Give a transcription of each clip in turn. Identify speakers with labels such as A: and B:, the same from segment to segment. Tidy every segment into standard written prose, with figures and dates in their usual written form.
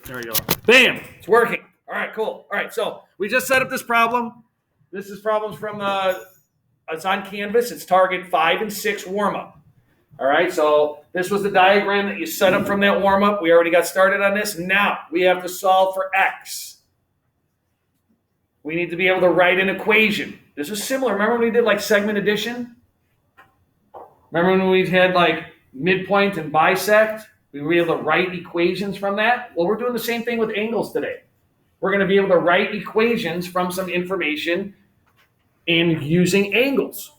A: There we go. Bam! It's working. All right, cool. All right, so we just set up this problem. This is problems from it's on Canvas. It's target 5 and 6 warm-up. All right, so this was the diagram that you set up from that warm-up. We already got started on this. Now we have to solve for x. We need to be able to write an equation. This is similar. Remember when we did like segment addition? Remember when we had like midpoint and bisect? We were able to write equations from that. Well, we're doing the same thing with angles today. We're going to be able to write equations from some information in using angles.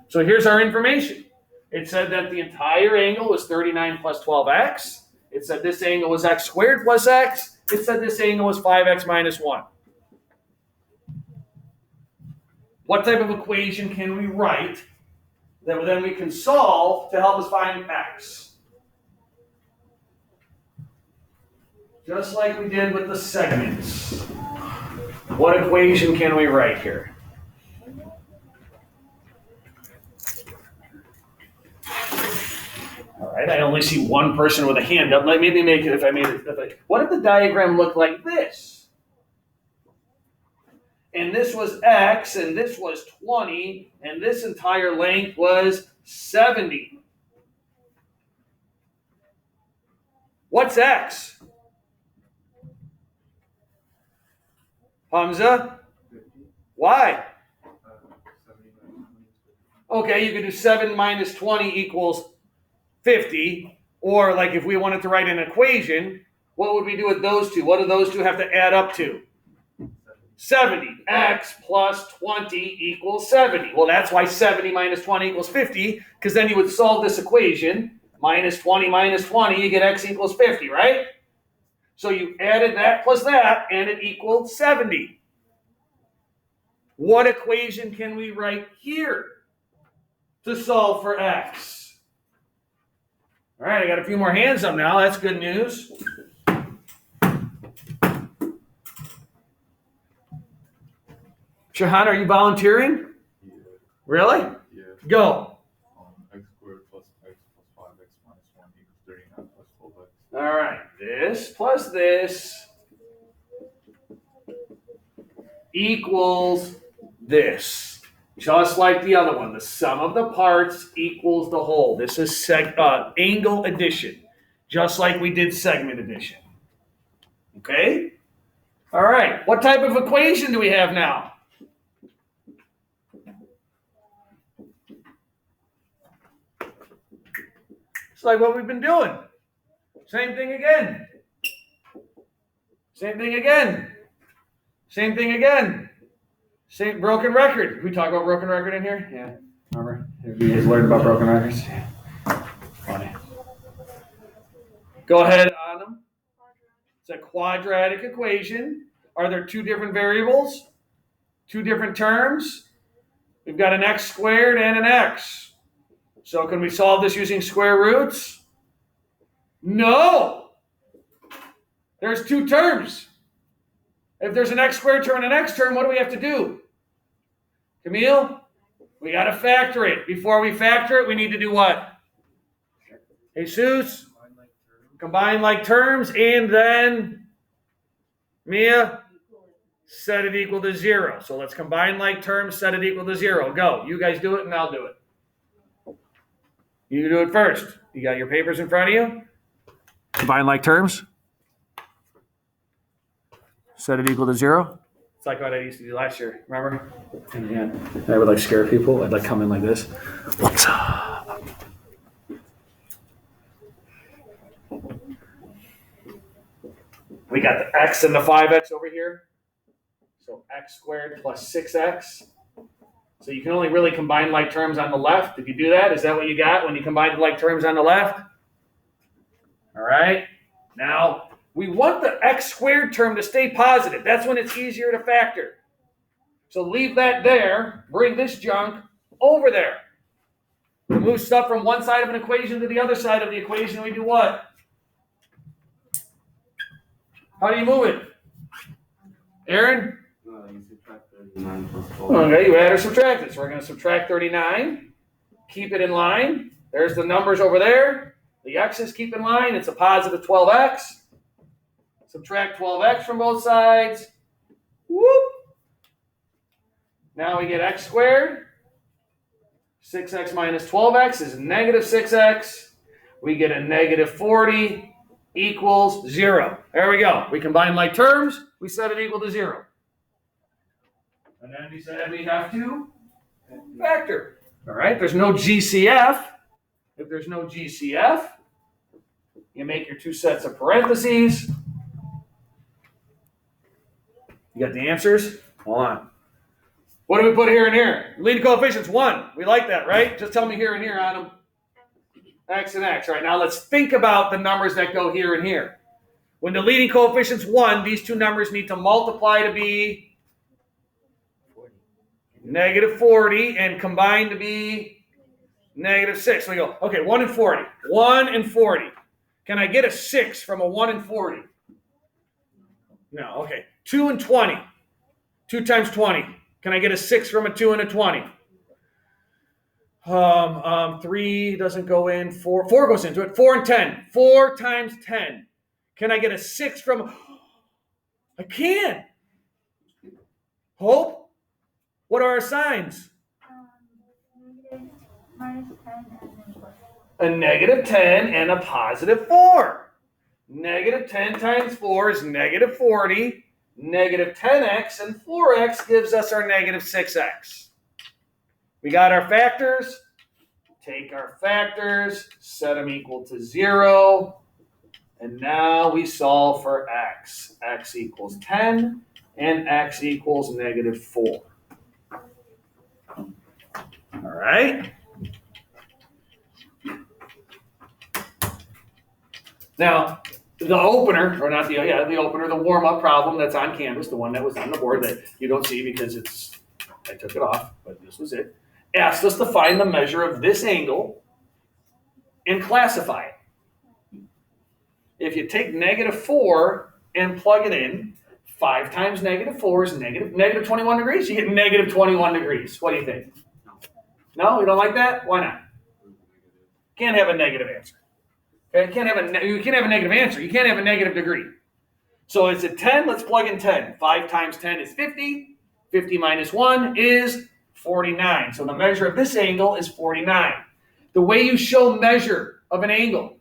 A: So here's our information. It said that the entire angle was 39 plus 12x. It said this angle was x squared plus x. It said this angle was 5x minus 1. What type of equation can we write that then we can solve to help us find x? Just like we did with the segments. What equation can we write here? All right, I only see one person with a hand up. Let me make it, what if the diagram looked like this? And this was x, and this was 20, and this entire length was 70. What's x? Hamza? Why? Okay, you could do 7 minus 20 equals 50. Or like if we wanted to write an equation, what would we do with those two? What do those two have to add up to? 70. X plus 20 equals 70. Well, that's why 70 minus 20 equals 50, because then you would solve this equation. Minus 20 minus 20, you get x equals 50, right? So you added that plus that, and it equaled 70. What equation can we write here to solve for x? All right, I got a few more hands up now. That's good news. Shahan, are you volunteering?
B: Yeah.
A: Really?
B: Yeah.
A: Go.
B: X squared plus x plus 5x minus 1 equals 39 plus 12x.
A: All right, this plus this equals this. Just like the other one, the sum of the parts equals the whole. This is angle addition, just like we did segment addition. Okay? All right, what type of equation do we have now? It's like what we've been doing. Same thing again. Same thing again. Same thing again. Same broken record. Did we talk about broken record in here? Yeah. Remember? Have you guys learned about broken records? Yeah. Funny. Go ahead, Adam. It's a quadratic equation. Are there two different variables? Two different terms? We've got an x squared and an x. So can we solve this using square roots? No. There's two terms. If there's an x squared term and an x term, what do we have to do? Camille? We got to factor it. Before we factor it, we need to do what? Jesus? Combine like terms, and then Mia? Set it equal to 0. So let's combine like terms, set it equal to 0. Go. You guys do it, and I'll do it. You do it first. You got your papers in front of you? Combine like terms. Set it equal to 0. It's like what I used to do last year. Remember? And I would like scare people. I'd like come in like this. What's up? We got the x and the 5x over here. So x squared plus 6x. So you can only really combine like terms on the left. If you do that, is that what you got when you combine the like terms on the left? All right. Now, we want the x squared term to stay positive. That's when it's easier to factor. So leave that there. Bring this junk over there. We move stuff from one side of an equation to the other side of the equation. We do what? How do you move it? Aaron?
B: You subtract 39 plus 12.
A: Okay, you add or subtract it. So we're going to subtract 39. Keep it in line. There's the numbers over there. The x's keep in line. It's a positive 12x. Subtract 12x from both sides. Whoop. Now we get x squared. 6x minus 12x is negative 6x. We get a negative 40 equals 0. There we go. We combine like terms. We set it equal to 0. And then we said we have to factor. All right, there's no GCF. If there's no GCF, you make your two sets of parentheses. You got the answers? Hold on. What do we put here and here? Leading coefficients 1. We like that, right? Just tell me here and here on them. X and X. All right, now let's think about the numbers that go here and here. When the leading coefficient's 1, these two numbers need to multiply to be negative 40 and combine to be negative 6. So we go, okay, 1 and 40. 1 and 40. Can I get a 6 from a 1 and 40? No, okay. 2 and 20. 2 times 20. Can I get a 6 from a 2 and a 20? 3 doesn't go in. 4 goes into it. 4 and 10. 4 times 10. Can I get a 6 from? I can. Hope? What are our signs?
C: Negative, minus 10, and then plus.
A: A negative 10 and a positive 4. Negative 10 times 4 is negative 40. Negative 10x and 4x gives us our negative 6x. We got our factors. Take our factors, set them equal to 0. And now we solve for x. X equals 10 and x equals negative 4. All right. Now, the opener, or not the opener, the warm-up problem that's on Canvas, the one that was on the board that you don't see because I took it off, but this was it, asked us to find the measure of this angle and classify it. If you take negative 4 and plug it in, 5 times negative 4 is negative 21 degrees. You get negative 21 degrees. What do you think? No, you don't like that? Why not? Can't have a negative answer. Okay, you can't have a negative answer. You can't have a negative degree. So it's at 10. Let's plug in 10. 5 times 10 is 50. 50 minus 1 is 49. So the measure of this angle is 49. The way you show measure of an angle,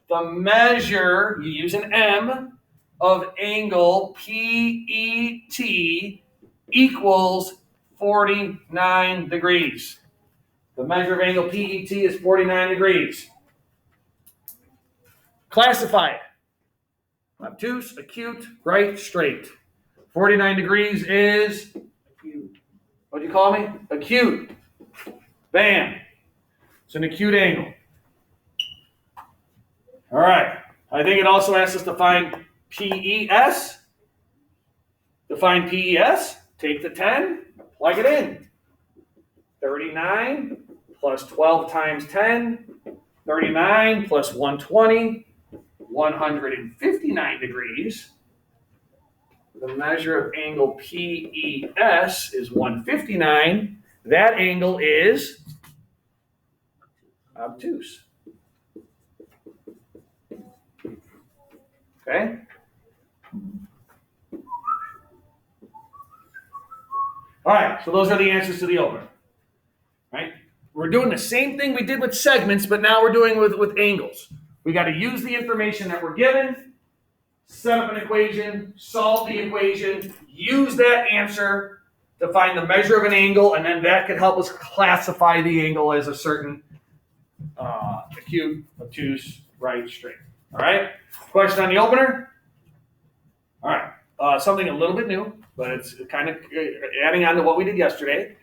A: the measure, you use an M, of angle PET equals 49 degrees. The measure of angle PET is 49 degrees. Classify it. Obtuse, acute, right, straight. 49 degrees is acute. What'd you call me? Acute. Bam. It's an acute angle. All right. I think it also asks us to find PES. To find PES, take the 10, plug it in. 39 plus 12 times 10. 39 plus 120. 159 degrees. The measure of angle PES is 159. That angle is obtuse. Okay? All right, so those are the answers to the opener. Right? We're doing the same thing we did with segments, but now we're doing with angles. We got to use the information that we're given, set up an equation, solve the equation, use that answer to find the measure of an angle, and then that can help us classify the angle as a certain acute, obtuse, right, straight. All right? Question on the opener? All right. Something a little bit new, but it's kind of adding on to what we did yesterday.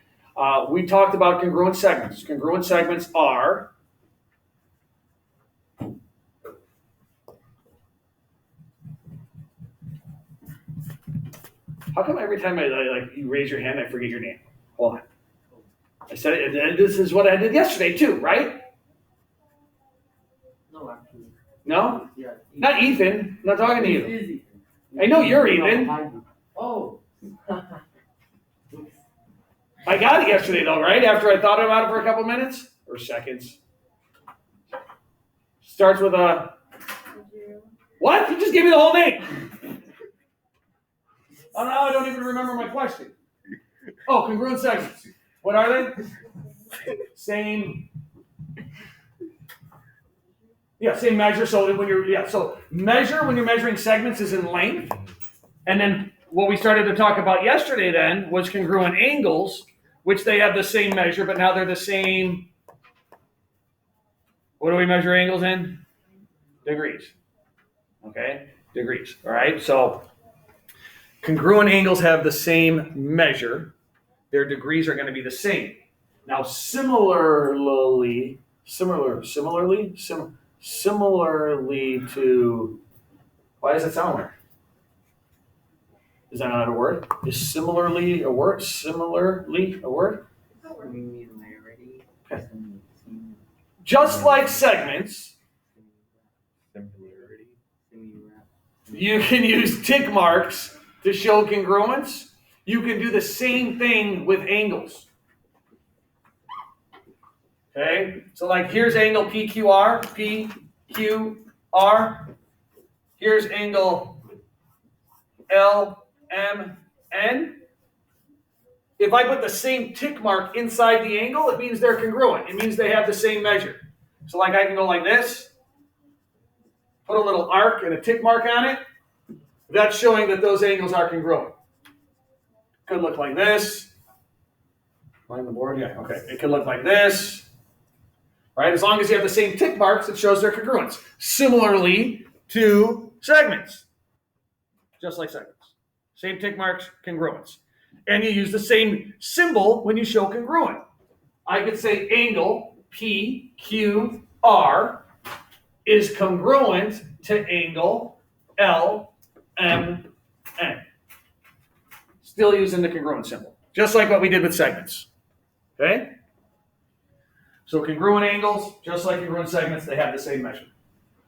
A: We talked about congruent segments. Congruent segments are how come every time you raise your hand, I forget your name? Hold on. I said it, and this is what I did yesterday too, right?
D: No, actually.
A: No?
D: Yeah.
A: Not Ethan. I'm not talking to you.
D: Easy.
A: I know you're Ethan.
D: Oh.
A: I got it yesterday though, right? After I thought about it for a couple minutes or seconds. Starts with a what? You just gave me the whole name. Oh, no, I don't even remember my question. Oh, congruent segments. What are they? Same. Yeah, same measure. So when you're, so measure when you're measuring segments is in length. And then what we started to talk about yesterday then was congruent angles, which they have the same measure, but now they're the same. What do we measure angles in? Degrees. Okay, degrees. All right, so congruent angles have the same measure. Their degrees are going to be the same. Now, similarly to, why does it sound weird? Is that not a word? Is similarly a word? Similarly a word? Okay. Just like segments, you can use tick marks to show congruence. You can do the same thing with angles. Okay, so like here's angle PQR, PQR. Here's angle LMN. If I put the same tick mark inside the angle, it means they're congruent. It means they have the same measure. So like I can go like this, put a little arc and a tick mark on it. That's showing that those angles are congruent. Could look like this. Line the board, yeah, okay. It could look like this. Right? As long as you have the same tick marks, it shows their congruence. Similarly to segments. Just like segments. Same tick marks, congruence. And you use the same symbol when you show congruent. I could say angle PQR is congruent to angle LMN. Still using the congruent symbol. Just like what we did with segments. Okay? So congruent angles, just like congruent segments, they have the same measure.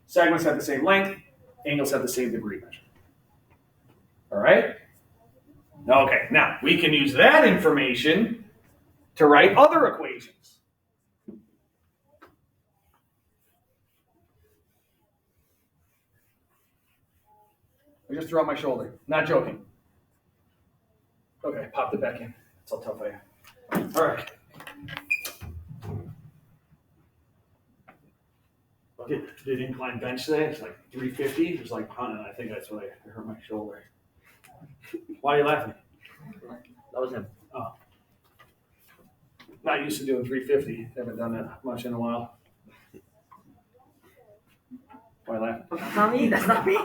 A: Segments have the same length. Angles have the same degree measure. All right? Okay, now we can use that information to write other equations. I just threw out my shoulder. Not joking. Okay, popped it back in. That's how tough I am. All right. Did incline bench today? It's like 350. It was like pounding. I think that's why I hurt my shoulder. Why are you laughing?
D: That was him.
A: Oh. Not used to doing 350. Haven't done that much in a while. Why are you laughing?
D: That's not me. That's not me.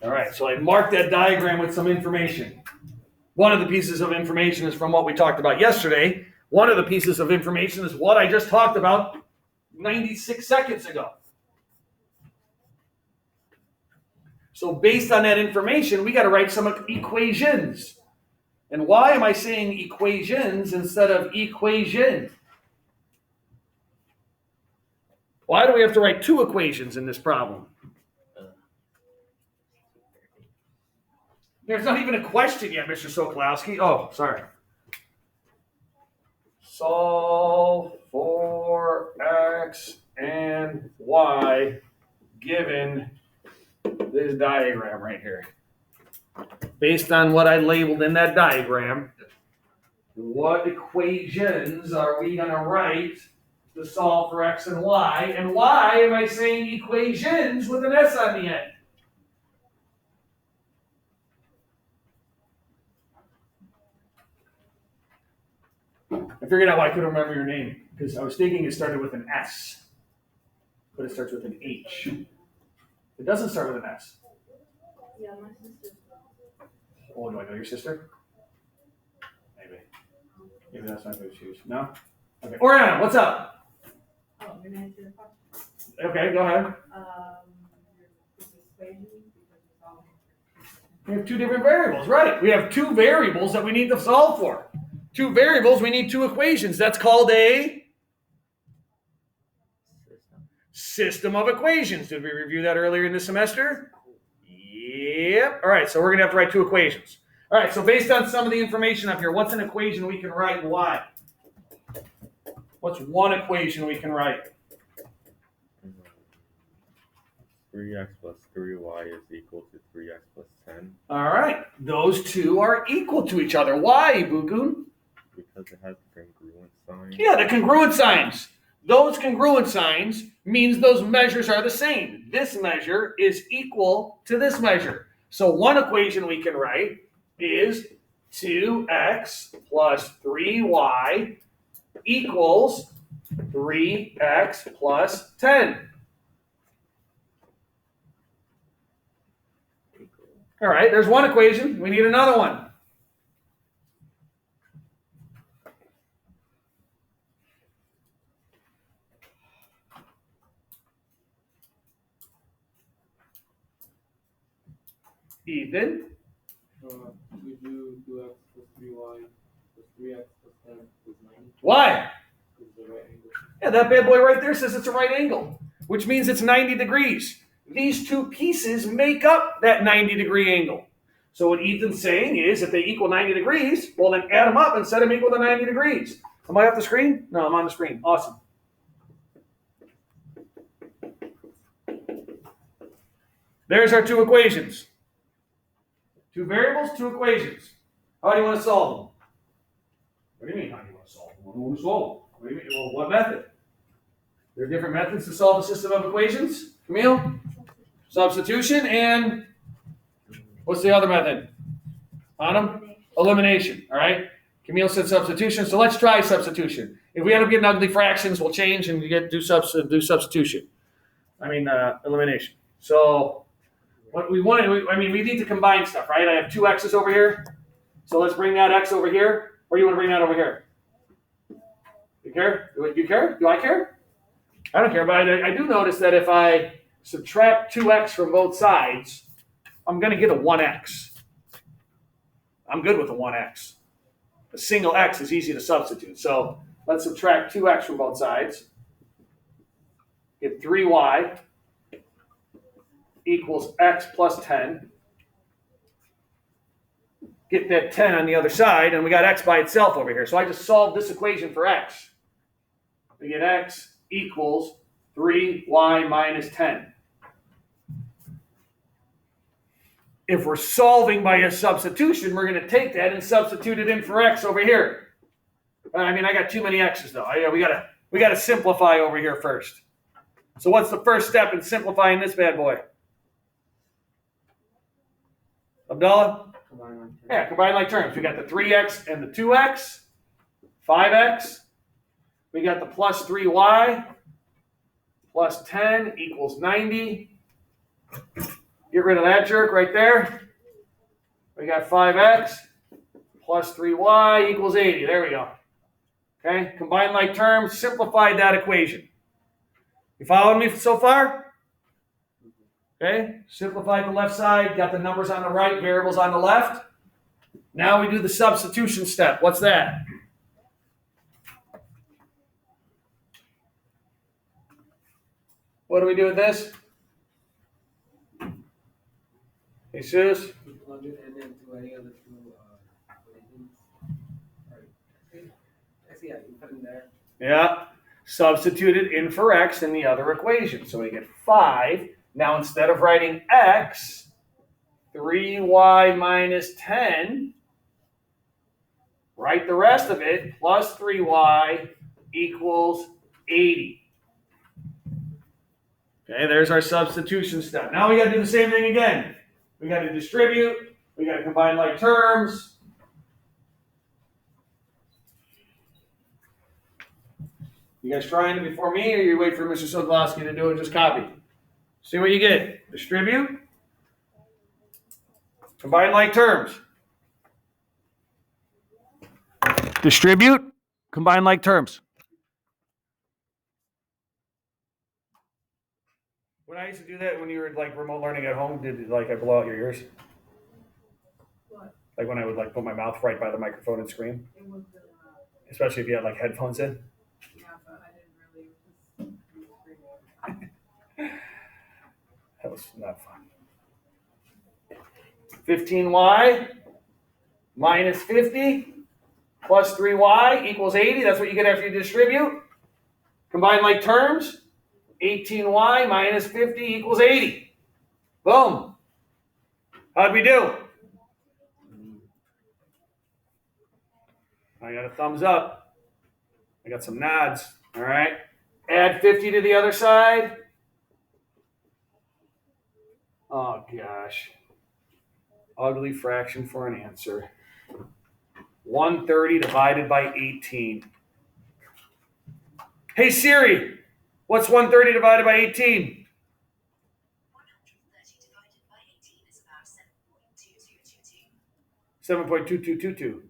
A: All right, so I marked that diagram with some information. One of the pieces of information is from what we talked about yesterday. One of the pieces of information is what I just talked about 96 seconds ago. So based on that information, we got to write some equations. And why am I saying equations instead of equation? Why do we have to write two equations in this problem? There's not even a question yet, Mr. Sokolowski. Oh, sorry. Solve for x and y given this diagram right here. Based on what I labeled in that diagram, what equations are we going to write to solve for x and y? And why am I saying equations with an S on the end? I figured out why I couldn't remember your name, because I was thinking it started with an S, but it starts with an H. It doesn't start with an S.
C: Yeah, my sister.
A: Oh, do I know your sister? Maybe. Maybe that's not good to choose. No? Okay. Oriana, what's up?
C: Oh, I'm gonna answer the question.
A: Okay, go ahead.
C: This equation because it's all.
A: We have two different variables, right? We have two variables that we need to solve for. Two variables, we need two equations. That's called a system of equations. Did we review that earlier in the semester? Yep. All right, so we're going to have to write two equations. All right, so based on some of the information up here, what's an equation we can write and why? What's one equation we can write?
B: 3x plus 3y is equal to 3x plus 10
A: All right, those two are equal to each other. Why, Bugun?
B: because it has the congruent sign.
A: Yeah, the congruent signs. Those congruent signs means those measures are the same. This measure is equal to this measure. So one equation we can write is 2x plus 3y equals 3x plus 10. All right, there's one equation. We need another one. Ethan?
E: We do 2x plus 3y plus 3x plus 10 is 90.
A: Why?
E: Because the right angle.
A: Yeah, that bad boy right there says it's a right angle, which means it's 90 degrees. These two pieces make up that 90-degree angle. So what Ethan's saying is if they equal 90 degrees, well, then add them up and set them equal to 90 degrees. Am I off the screen? No, I'm on the screen. Awesome. There's our two equations. Two variables, two equations. How do you want to solve them? What do you mean, how do you want to solve them? What do you want to solve them? What do you mean? Well, what method? There are different methods to solve a system of equations. Camille? Substitution and what's the other method? Adam? Elimination. All right. Camille said substitution. So let's try substitution. If we end up getting ugly fractions, we'll change and do substitution. Elimination. So what we want to, we need to combine stuff, right? I have two x's over here. So let's bring that x over here. Or do you want to bring that over here? You care? Do you care? Do I care? I don't care, but I do notice that if I subtract 2x from both sides, I'm going to get a 1x. I'm good with a 1x. A single x is easy to substitute. So let's subtract 2x from both sides. Get 3y equals x plus 10. Get that 10 on the other side, and we got x by itself over here. So I just solved this equation for x. We get x equals 3y minus 10. If we're solving by a substitution, we're going to take that and substitute it in for x over here. I got too many x's though. We got to simplify over here first. So what's the first step in simplifying this bad boy? Abdullah? Combine like terms. We got the 3x and the 2x, 5x. We got the plus 3y plus 10 equals 90. Get rid of that jerk right there. We got 5x plus 3y equals 80. There we go. Okay, combine like terms, simplified that equation. You following me so far? Okay, simplified the left side, got the numbers on the right, variables on the left. Now we do the substitution step. What's that? What do we do with this? Jesus?
E: You plug it and then to any other two equations. Right. I see, yeah, you put in there.
A: Yeah. Substituted in for x in the other equation. So we get 5. Now instead of writing x, 3y minus 10, write the rest of it, plus 3y equals 80. Okay, there's our substitution step. Now we got to do the same thing again. We got to distribute. We got to combine like terms. You guys trying it before me, or you wait for Mr. Sodlowski to do it? Just copy. See what you get. Distribute. Combine like terms. Distribute. Combine like terms. When I used to do that, when you were like remote learning at home, did I blow out your ears?
C: What?
A: Like when I would put my mouth right by the microphone and scream,
C: It was really loud.
A: especially if you had headphones in.
C: Yeah, but I didn't really just
A: That was not fun. 15y minus 50 plus 3y equals 80. That's what you get after you distribute. Combine like terms. 18y minus 50 equals 80. Boom. How'd we do? I got a thumbs up. I got some nods. All right. Add 50 to the other side. Oh, gosh. Ugly fraction for an answer. 130 divided by 18. Hey, Siri, what's 130 divided by 18?
F: 130 divided by 18 is about 7.2222.
A: 7.2222.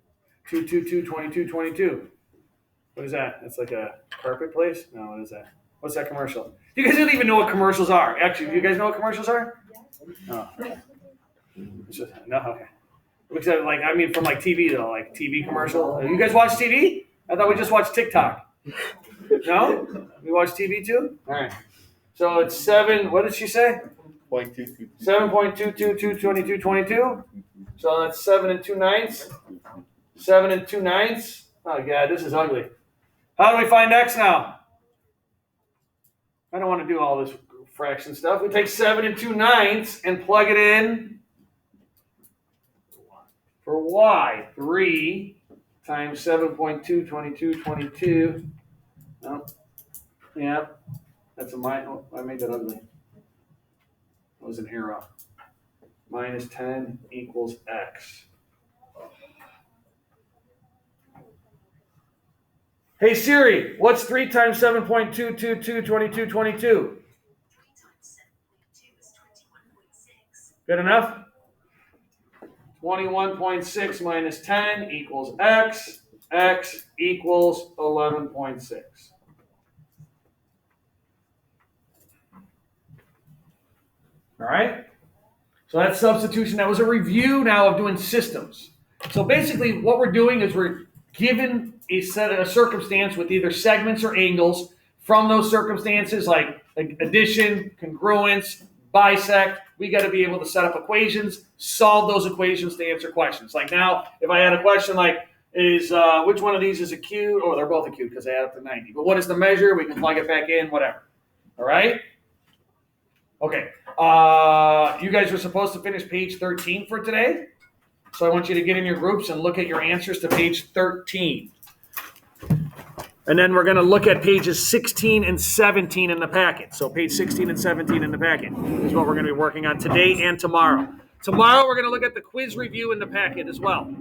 A: 222, 22, 22. What is that? That's like a carpet place? No, what is that? What's that commercial? You guys don't even know what commercials are. Actually, do you guys know what commercials are? No. No, okay. Looks at like, I mean, from like TV though, like TV commercial. You guys watch TV? I thought we just watched TikTok. No? We watch TV too? All right. So it's 7, what did she say?
B: 0.22.
A: 7.22222. So that's 7 2/9. 7 2/9. Oh, God, this is ugly. How do we find x now? I don't want to do all this fraction stuff. We take 7 2/9 and plug it in for y. 3 times 7.22222. No. Yeah. That's a minus. Oh, I made that ugly. That was an arrow. Minus 10 equals x. Hey Siri, what's 3 times 7.2222222?
F: 3 times 7.2 is 21.6.
A: Good enough? 21.6 minus 10 equals x. X equals 11.6. All right? So that's substitution. That was a review now of doing systems. So basically what we're doing is we're given a circumstance with either segments or angles. From those circumstances like addition, congruence, bisect, we got to be able to set up equations, solve those equations to answer questions. Like now, if I had a question like, is which one of these is acute? Oh, they're both acute because they add up to 90. But what is the measure? We can plug it back in, whatever. All right? Okay. You guys were supposed to finish page 13 for today. So I want you to get in your groups and look at your answers to page 13. And then we're going to look at pages 16 and 17 in the packet. So page 16 and 17 in the packet is what we're going to be working on today and tomorrow. Tomorrow we're going to look at the quiz review in the packet as well.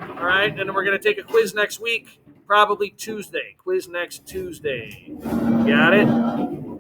A: All right, and then we're going to take a quiz next week, probably Tuesday. Quiz next Tuesday. Got it?